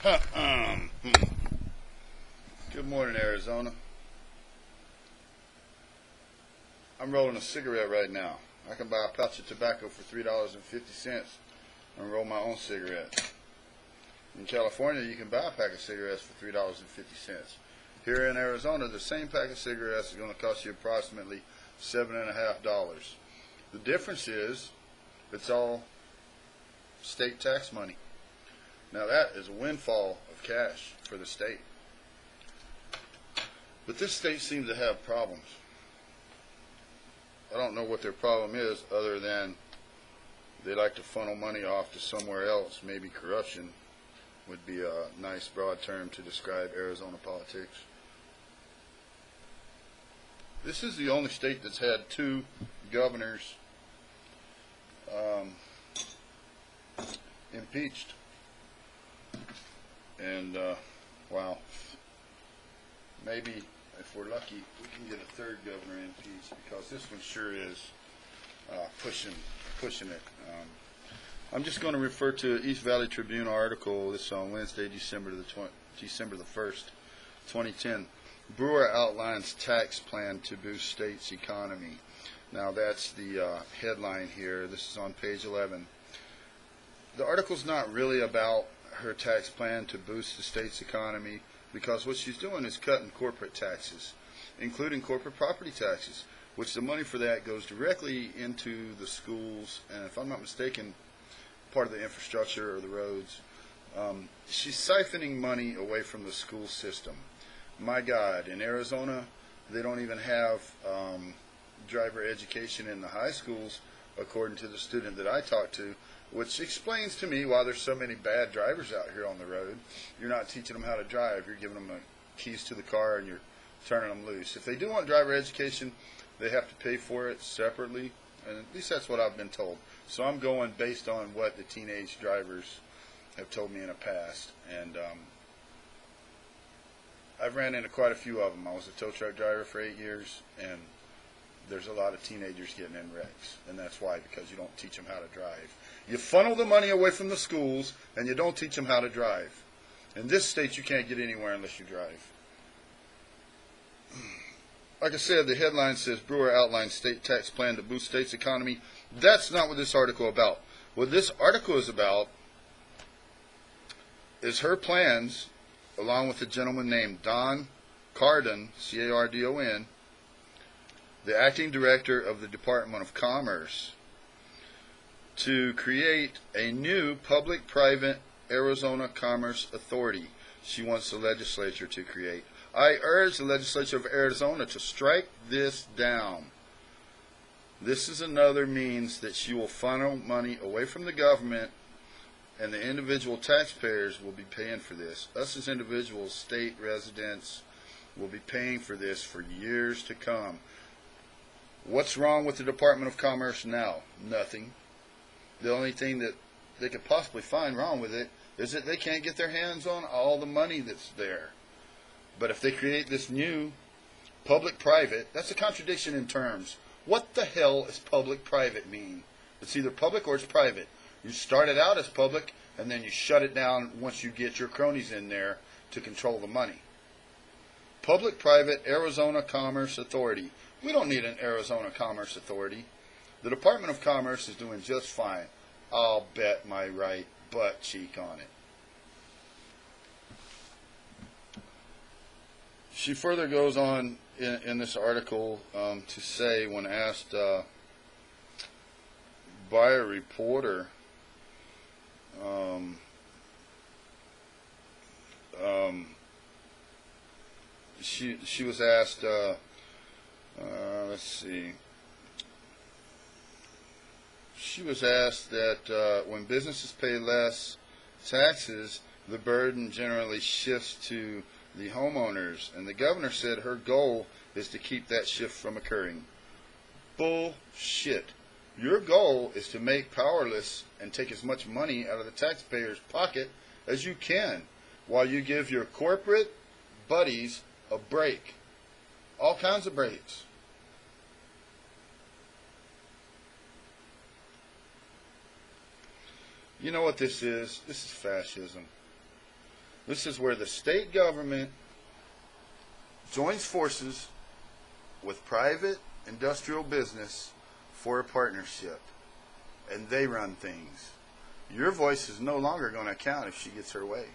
Good morning, Arizona. I'm rolling a cigarette right now. I can buy a pouch of tobacco for $3.50 and roll my own cigarette. In California, you can buy a pack of cigarettes for $3.50. Here in Arizona, the same pack of cigarettes is going to cost you approximately $7.50. The difference is it's all state tax money. Now that is a windfall of cash for the state. But this state seems to have problems. I don't know what their problem is other than they like to funnel money off to somewhere else. Maybe corruption would be a nice broad term to describe Arizona politics. This is the only state that's had two governors impeached. And, wow, maybe if we're lucky, we can get a third governor impeached, because this one sure is pushing it. I'm just going to refer to East Valley Tribune article. This is on Wednesday, December the 1st, 2010. Brewer outlines tax plan to boost state's economy. Now that's the headline here. This is on page 11. The article's not really about her tax plan to boost the state's economy, because what she's doing is cutting corporate taxes, including corporate property taxes, which the money for that goes directly into the schools, and if I'm not mistaken, part of the infrastructure or the roads. She's siphoning money away from the school system. My God, in Arizona, they don't even have driver education in the high schools, according to the student that I talked to, which explains to me why there's so many bad drivers out here on the road. You're not teaching them how to drive. You're giving them the keys to the car and you're turning them loose. If they do want driver education, they have to pay for it separately, and at least that's what I've been told. So I'm going based on what the teenage drivers have told me in the past, and I've ran into quite a few of them. I was a tow truck driver for 8 years, and there's a lot of teenagers getting in wrecks, and that's why, because you don't teach them how to drive. You funnel the money away from the schools, and you don't teach them how to drive. In this state, you can't get anywhere unless you drive. Like I said, the headline says, Brewer outlines state tax plan to boost state's economy. That's not what this article is about. What this article is about is her plans, along with a gentleman named Don Cardon, C-A-R-D-O-N, the acting director of the Department of Commerce, to create a new public-private Arizona Commerce Authority. She wants the legislature to create. I urge the legislature of Arizona to strike this down. This is another means that she will funnel money away from the government, and the individual taxpayers will be paying for this. Us as individuals, state residents, will be paying for this for years to come. What's wrong with the Department of Commerce now? Nothing. The only thing that they could possibly find wrong with it is that they can't get their hands on all the money that's there. But if they create this new public-private, that's a contradiction in terms. What the hell does public-private mean? It's either public or it's private. You start it out as public, and then you shut it down once you get your cronies in there to control the money. Public-private Arizona Commerce Authority. We don't need an Arizona Commerce Authority. The Department of Commerce is doing just fine. I'll bet my right butt cheek on it. She further goes on in this article to say, when asked by a reporter, she was asked, let's see, she was asked that when businesses pay less taxes, the burden generally shifts to the homeowners, and the governor said her goal is to keep that shift from occurring. Bullshit. Your goal is to make powerless and take as much money out of the taxpayer's pocket as you can, while you give your corporate buddies a break. All kinds of breaks. You know what this is? This is fascism. This is where the state government joins forces with private industrial business for a partnership, and they run things. Your voice is no longer going to count if she gets her way.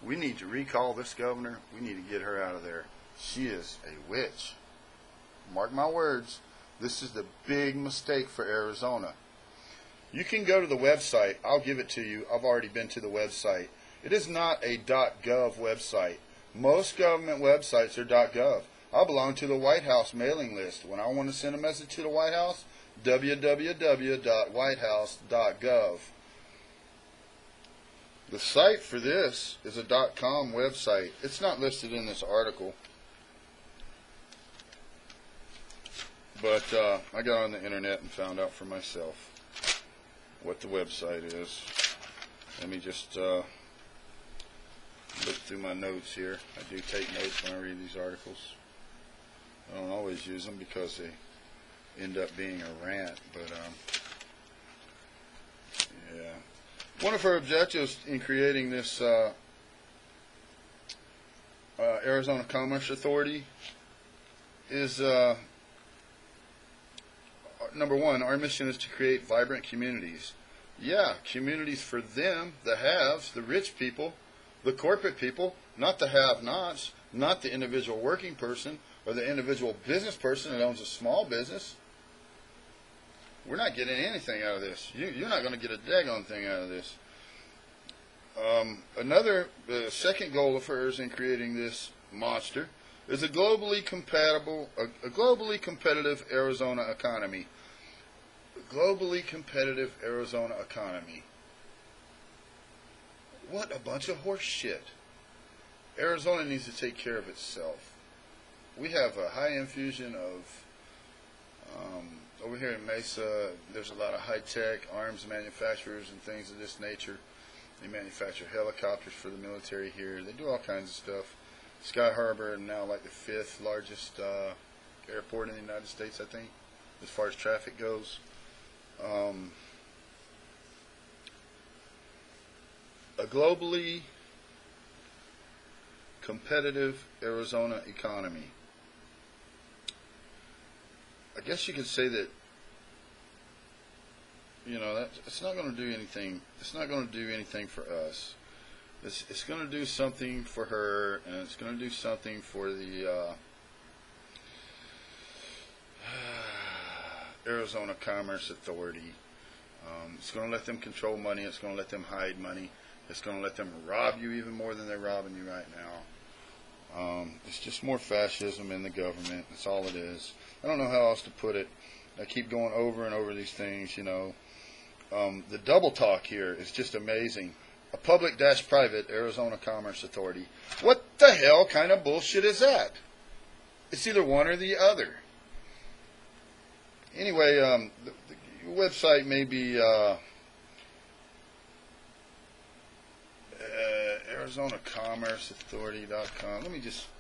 We need to recall this governor. We need to get her out of there. She is a witch. Mark my words, this is the big mistake for Arizona. You can go to the website. I'll give it to you. I've already been to the website. It is not a .gov website. Most government websites are .gov. I belong to the White House mailing list. When I want to send a message to the White House, www.whitehouse.gov. The site for this is a .com website. It's not listed in this article, but I got on the internet and found out for myself what the website is. Let me just look through my notes here. I do take notes when I read these articles. I don't always use them because they end up being a rant, but yeah. One of her objectives in creating this Arizona Commerce Authority is number one, our mission is to create vibrant communities. Yeah, communities for them, the haves, the rich people, the corporate people, not the have-nots, not the individual working person or the individual business person that owns a small business. We're not getting anything out of this. You're not going to get a daggone thing out of this. The second goal of hers in creating this monster is a globally competitive Arizona economy. A globally competitive Arizona economy. What a bunch of horse shit. Arizona needs to take care of itself. We have a high infusion of over here in Mesa, there's a lot of high-tech arms manufacturers and things of this nature. They manufacture helicopters for the military here. They do all kinds of stuff. Sky Harbor is now like the 5th largest airport in the United States, I think, as far as traffic goes. A globally competitive Arizona economy. I guess you could say that, that it's not going to do anything. It's not going to do anything for us. It's going to do something for her, and it's going to do something for the Arizona Commerce Authority. It's going to let them control money. It's going to let them hide money. It's going to let them rob you even more than they're robbing you right now. It's just more fascism in the government. That's all it is. I don't know how else to put it. I keep going over and over these things, The double talk here is just amazing. A public-private Arizona Commerce Authority. What the hell kind of bullshit is that? It's either one or the other. Anyway, the website may be ArizonaCommerceAuthority.com.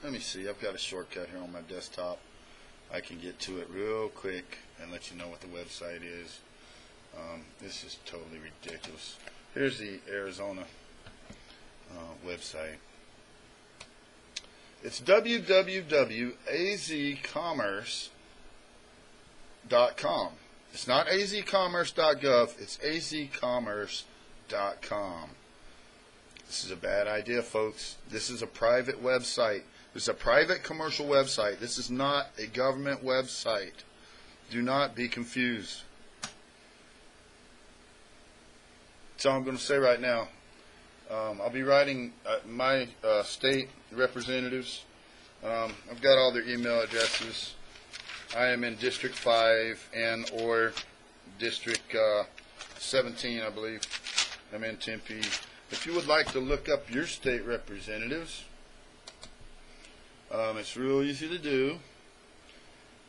Let me see. I've got a shortcut here on my desktop. I can get to it real quick and let you know what the website is. This is totally ridiculous. Here's the Arizona website. It's www.azcommerce.com. It's not azcommerce.gov. It's azcommerce.com. This is a bad idea, folks. This is a private website. This is a private commercial website. This is not a government website. Do not be confused. That's all I'm going to say right now. I'll be writing my state representatives. I've got all their email addresses. I am in District 5 and or District 17, I believe. I'm in Tempe. If you would like to look up your state representatives, it's real easy to do.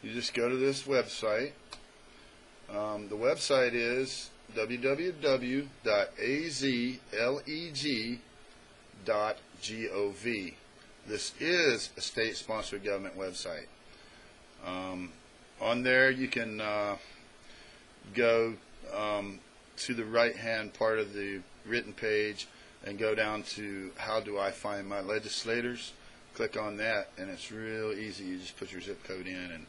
You just go to this website. The website is www.azleg.gov. This is a state-sponsored government website. On there you can go to the right-hand part of the written page and go down to how do I find my legislators. Click on that, and it's real easy. You just put your zip code in,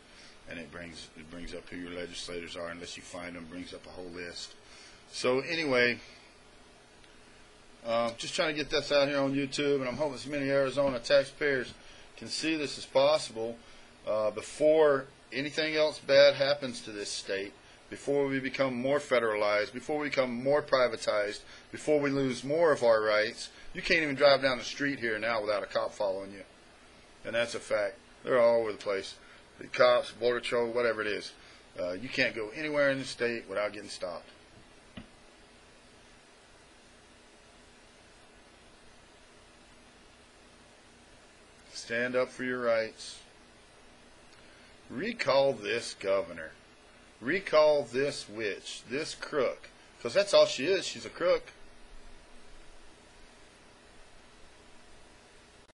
and it brings up who your legislators are. Unless you find them, brings up a whole list. So anyway, just trying to get this out here on YouTube, and I'm hoping as many Arizona taxpayers can see this as possible before anything else bad happens to this state, before we become more federalized, before we become more privatized, before we lose more of our rights. You can't even drive down the street here now without a cop following you. And that's a fact. They're all over the place. The cops, border patrol, whatever it is. You can't go anywhere in the state without getting stopped. Stand up for your rights. Recall this governor. Recall this witch, this crook. Because that's all she is. She's a crook.